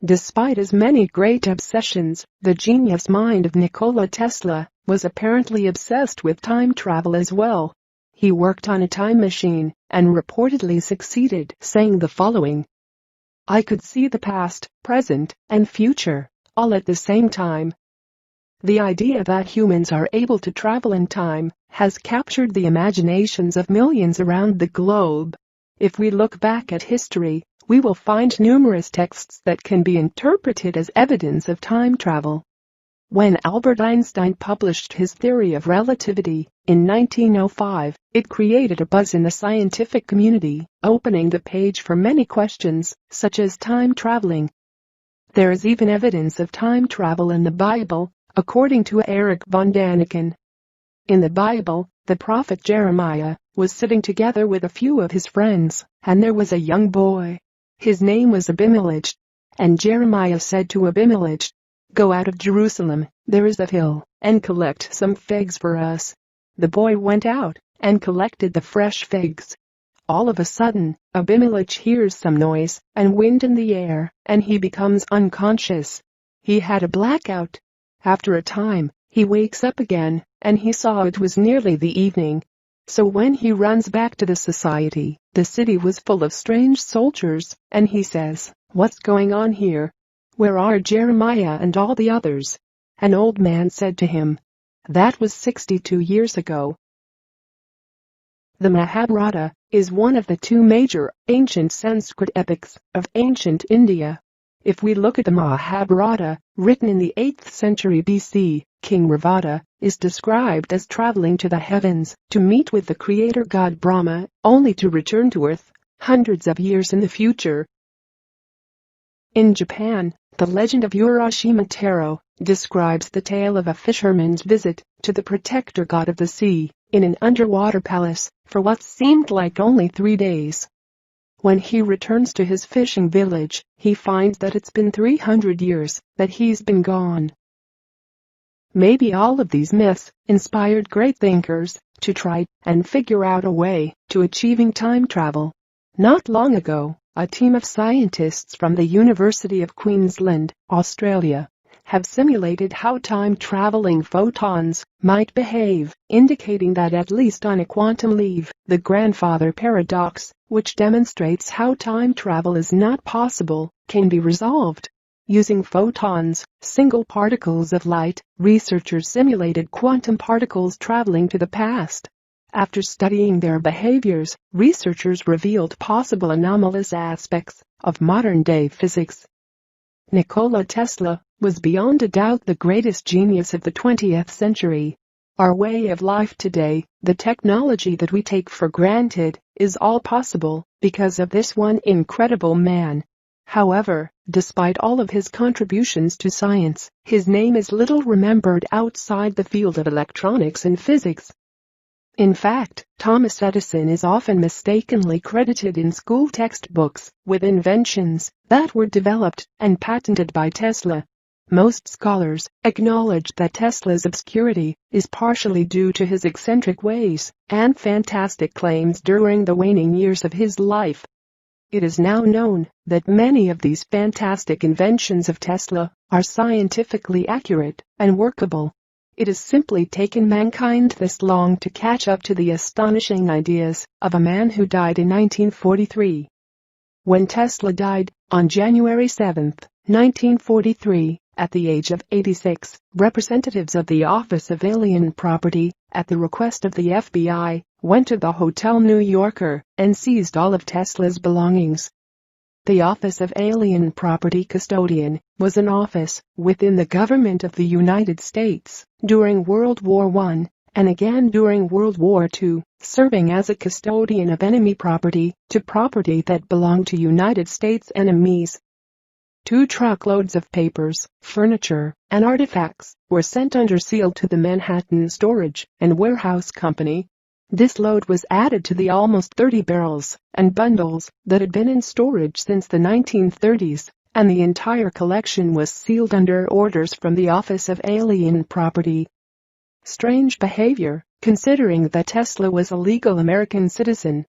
Despite his many great obsessions, the genius mind of Nikola Tesla was apparently obsessed with time travel as well. He worked on a time machine and reportedly succeeded, saying the following: "I could see the past, present, and future, all at the same time." The idea that humans are able to travel in time has captured the imaginations of millions around the globe. If we look back at history, we will find numerous texts that can be interpreted as evidence of time travel. When Albert Einstein published his theory of relativity in 1905, it created a buzz in the scientific community, opening the page for many questions, such as time traveling. There is even evidence of time travel in the Bible, according to Eric von Daniken. In the Bible, the prophet Jeremiah was sitting together with a few of his friends, and there was a young boy. His name was Abimelech. And Jeremiah said to Abimelech, "Go out of Jerusalem, there is a hill, and collect some figs for us." The boy went out and collected the fresh figs. All of a sudden, Abimelech hears some noise and wind in the air, and he becomes unconscious. He had a blackout. After a time, he wakes up again, and he saw it was nearly the evening. So when he runs back to the society, the city was full of strange soldiers, and he says, "What's going on here? Where are Jeremiah and all the others?" An old man said to him, "That was 62 years ago." The Mahabharata is one of the two major ancient Sanskrit epics of ancient India. If we look at the Mahabharata, written in the 8th century BC, King Ravana is described as traveling to the heavens to meet with the creator god Brahma, only to return to earth hundreds of years in the future. In Japan, the legend of Urashima Taro describes the tale of a fisherman's visit to the protector god of the sea in an underwater palace for what seemed like only 3 days. When he returns to his fishing village, he finds that it's been 300 years that he's been gone. Maybe all of these myths inspired great thinkers to try and figure out a way to achieving time travel. Not long ago, a team of scientists from the University of Queensland, Australia, have simulated how time-traveling photons might behave, indicating that at least on a quantum level, the grandfather paradox, which demonstrates how time travel is not possible, can be resolved. Using photons, single particles of light, researchers simulated quantum particles traveling to the past. After studying their behaviors, researchers revealed possible anomalous aspects of modern-day physics. Nikola Tesla was beyond a doubt the greatest genius of the 20th century. Our way of life today, the technology that we take for granted, is all possible because of this one incredible man. However, despite all of his contributions to science, his name is little remembered outside the field of electronics and physics. In fact, Thomas Edison is often mistakenly credited in school textbooks with inventions that were developed and patented by Tesla. Most scholars acknowledge that Tesla's obscurity is partially due to his eccentric ways and fantastic claims during the waning years of his life. It is now known that many of these fantastic inventions of Tesla are scientifically accurate and workable. It has simply taken mankind this long to catch up to the astonishing ideas of a man who died in 1943. When Tesla died, on January 7, 1943, at the age of 86, representatives of the Office of Alien Property, at the request of the FBI, went to the Hotel New Yorker and seized all of Tesla's belongings. The Office of Alien Property Custodian was an office within the government of the United States during World War I and again during World War II, serving as a custodian of enemy property to property that belonged to United States enemies. 2 truckloads of papers, furniture, and artifacts were sent under seal to the Manhattan Storage and Warehouse Company. This load was added to the almost 30 barrels and bundles that had been in storage since the 1930s, and the entire collection was sealed under orders from the Office of Alien Property. Strange behavior, considering that Tesla was a legal American citizen.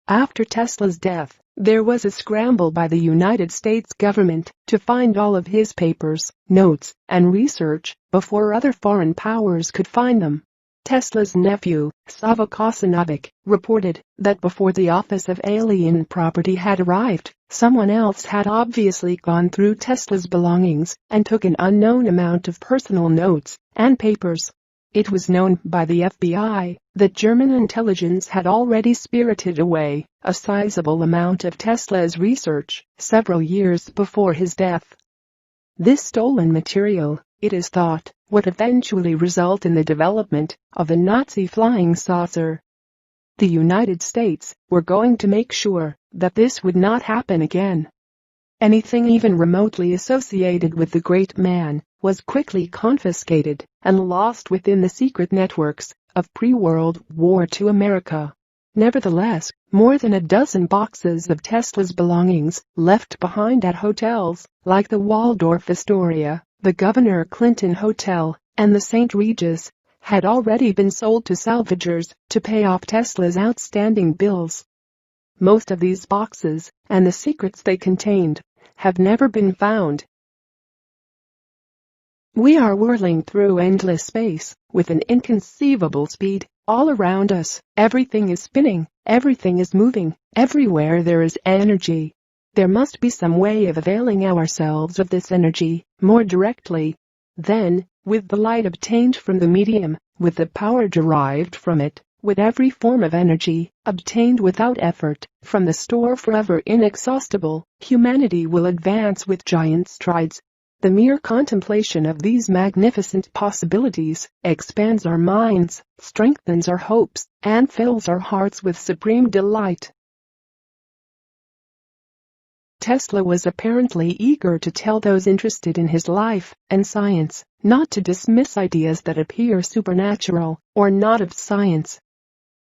After Tesla's death, There was a scramble by the United States government to find all of his papers, notes, and research before other foreign powers could find them. Tesla's nephew, Sava Kosanovic, reported that before the Office of Alien Property had arrived, someone else had obviously gone through Tesla's belongings and took an unknown amount of personal notes and papers. It was known by the FBI that German intelligence had already spirited away a sizable amount of Tesla's research several years before his death. This stolen material, it is thought, would eventually result in the development of a Nazi flying saucer. The United States were going to make sure that this would not happen again. Anything even remotely associated with the great man was quickly confiscated and lost within the secret networks of pre-World War II America. Nevertheless, more than a dozen boxes of Tesla's belongings left behind at hotels like the Waldorf Astoria, the Governor Clinton Hotel, and the St. Regis had already been sold to salvagers to pay off Tesla's outstanding bills. Most of these boxes and the secrets they contained have never been found. We are whirling through endless space with an inconceivable speed. All around us, everything is spinning, everything is moving, everywhere there is energy. There must be some way of availing ourselves of this energy more directly. Then, with the light obtained from the medium, with the power derived from it, with every form of energy obtained without effort from the store forever inexhaustible, humanity will advance with giant strides. The mere contemplation of these magnificent possibilities expands our minds, strengthens our hopes, and fills our hearts with supreme delight. Tesla was apparently eager to tell those interested in his life and science not to dismiss ideas that appear supernatural or not of science.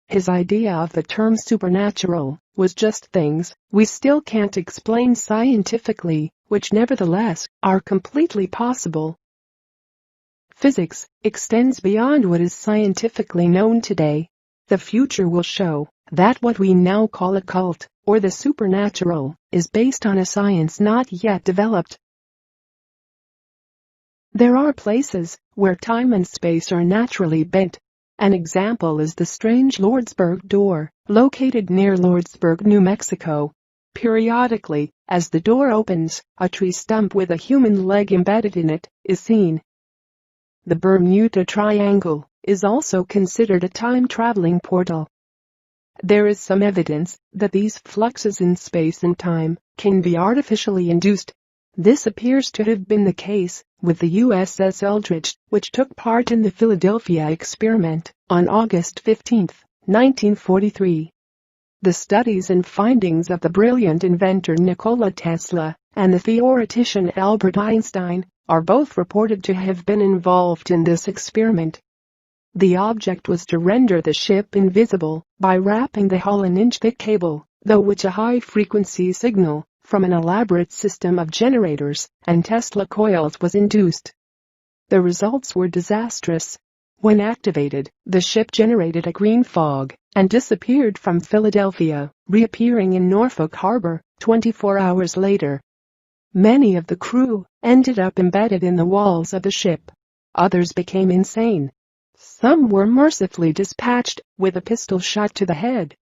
His idea of the term supernatural was just things we still can't explain scientifically, which nevertheless are completely possible. Physics extends beyond what is scientifically known today. The future will show that what we now call occult or the supernatural is based on a science not yet developed. There are places where time and space are naturally bent. An example is the strange Lordsburg door, located near Lordsburg, New Mexico. Periodically, as the door opens, a tree stump with a human leg embedded in it is seen. The Bermuda Triangle is also considered a time-traveling portal. There is some evidence that these fluxes in space and time can be artificially induced. This appears to have been the case with the USS Eldridge, which took part in the Philadelphia experiment on August 15, 1943. The studies and findings of the brilliant inventor Nikola Tesla and the theoretician Albert Einstein are both reported to have been involved in this experiment. The object was to render the ship invisible by wrapping the hull in inch-thick cable, through which a high-frequency signal from an elaborate system of generators and Tesla coils was induced. The results were disastrous. When activated, the ship generated a green fog and disappeared from Philadelphia, reappearing in Norfolk Harbor 24 hours later. Many of the crew ended up embedded in the walls of the ship. Others became insane. Some were mercifully dispatched with a pistol shot to the head.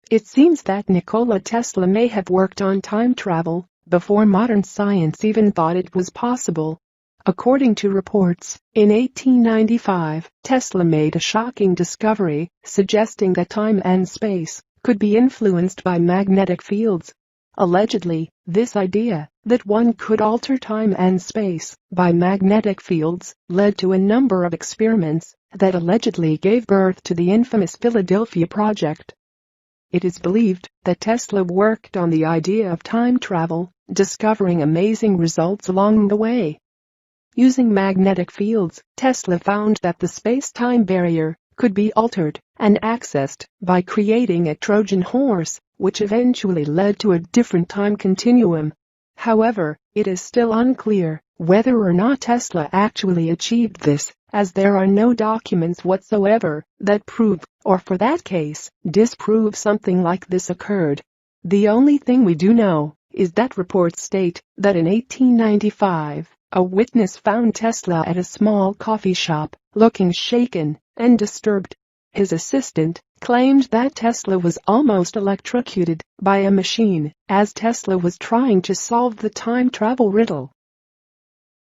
It seems that Nikola Tesla may have worked on time travel before modern science even thought it was possible. According to reports, in 1895, Tesla made a shocking discovery suggesting that time and space could be influenced by magnetic fields. Allegedly, this idea that one could alter time and space by magnetic fields led to a number of experiments that allegedly gave birth to the infamous Philadelphia Project. It is believed that Tesla worked on the idea of time travel, discovering amazing results along the way. Using magnetic fields, Tesla found that the space-time barrier could be altered and accessed by creating a Trojan horse, which eventually led to a different time continuum. However, it is still unclear whether or not Tesla actually achieved this, as there are no documents whatsoever that prove, or for that case, disprove something like this occurred. The only thing we do know is that reports state that in 1895, a witness found Tesla at a small coffee shop, looking shaken and disturbed. His assistant claimed that Tesla was almost electrocuted by a machine as Tesla was trying to solve the time travel riddle.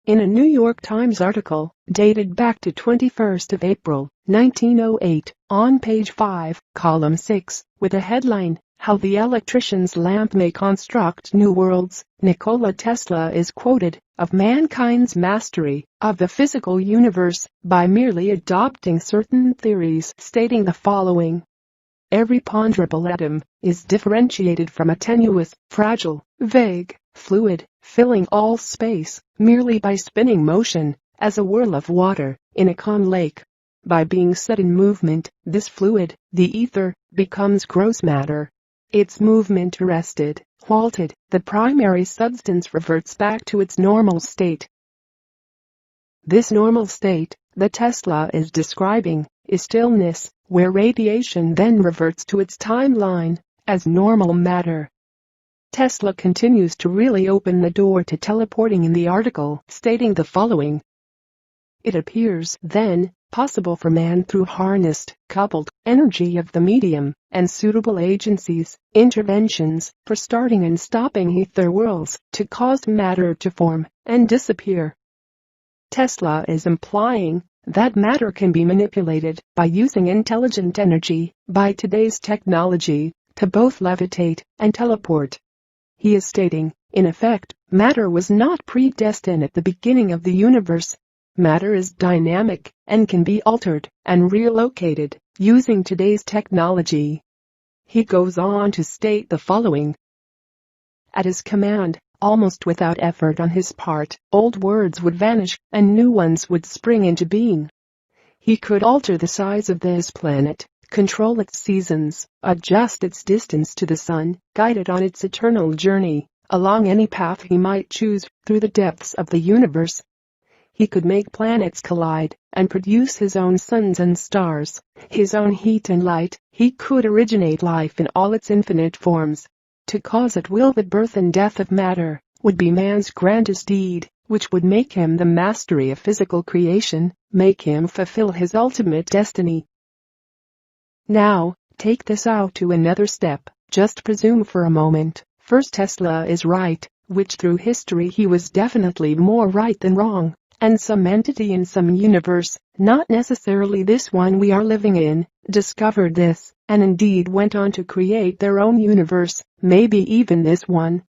In a New York Times article dated back to 21st of April, 1908, on page 5, column 6, with a headline, "How the Electrician's Lamp May Construct New Worlds," Nikola Tesla is quoted, "of mankind's mastery of the physical universe by merely adopting certain theories," stating the following: "Every ponderable atom is differentiated from a tenuous, fragile, vague fluid, filling all space merely by spinning motion, as a whirl of water in a calm lake. By being set in movement, this fluid, the ether, becomes gross matter. Its movement arrested, halted, the primary substance reverts back to its normal state." This normal state that Tesla is describing is stillness, where radiation then reverts to its timeline as normal matter. Tesla continues to really open the door to teleporting in the article, stating the following: "It appears, then, possible for man through harnessed, coupled energy of the medium and suitable agencies, interventions for starting and stopping ether whirls, to cause matter to form and disappear." Tesla is implying that matter can be manipulated by using intelligent energy by today's technology to both levitate and teleport. He is stating, in effect, matter was not predestined at the beginning of the universe. Matter is dynamic and can be altered and relocated using today's technology. He goes on to state the following: "At his command, almost without effort on his part, old words would vanish and new ones would spring into being. He could alter the size of this planet, control its seasons, adjust its distance to the sun, guide it on its eternal journey along any path he might choose through the depths of the universe. He could make planets collide and produce his own suns and stars, his own heat and light. He could originate life in all its infinite forms. To cause at will the birth and death of matter would be man's grandest deed, which would make him the mastery of physical creation, make him fulfill his ultimate destiny." Now, take this out to another step. Just presume for a moment, first Tesla is right, which through history he was definitely more right than wrong, and some entity in some universe, not necessarily this one we are living in, discovered this, and indeed went on to create their own universe, maybe even this one.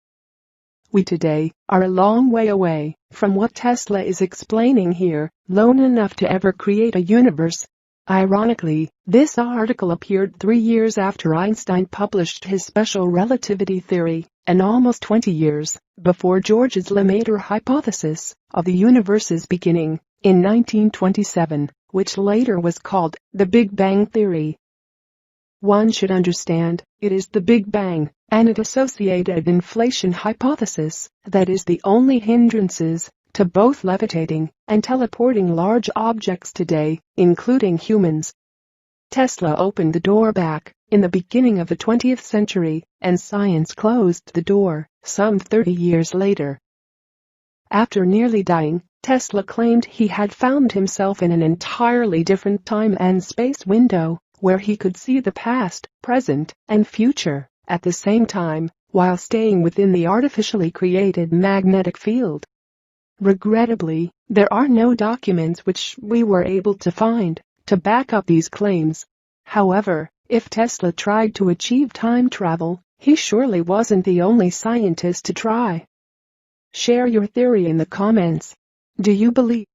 We today are a long way away from what Tesla is explaining here, lone enough to ever create a universe. Ironically, this article appeared 3 years after Einstein published his special relativity theory, and almost 20 years before George's Lemaitre hypothesis of the universe's beginning, in 1927, which later was called the Big Bang theory. One should understand, it is the Big Bang and its associated inflation hypothesis that is the only hindrances to both levitating and teleporting large objects today, including humans. Tesla opened the door back in the beginning of the 20th century, and science closed the door some 30 years later. After nearly dying, Tesla claimed he had found himself in an entirely different time and space window, where he could see the past, present, and future at the same time, while staying within the artificially created magnetic field. Regrettably, there are no documents which we were able to find to back up these claims. However, if Tesla tried to achieve time travel, he surely wasn't the only scientist to try. Share your theory in the comments. Do you believe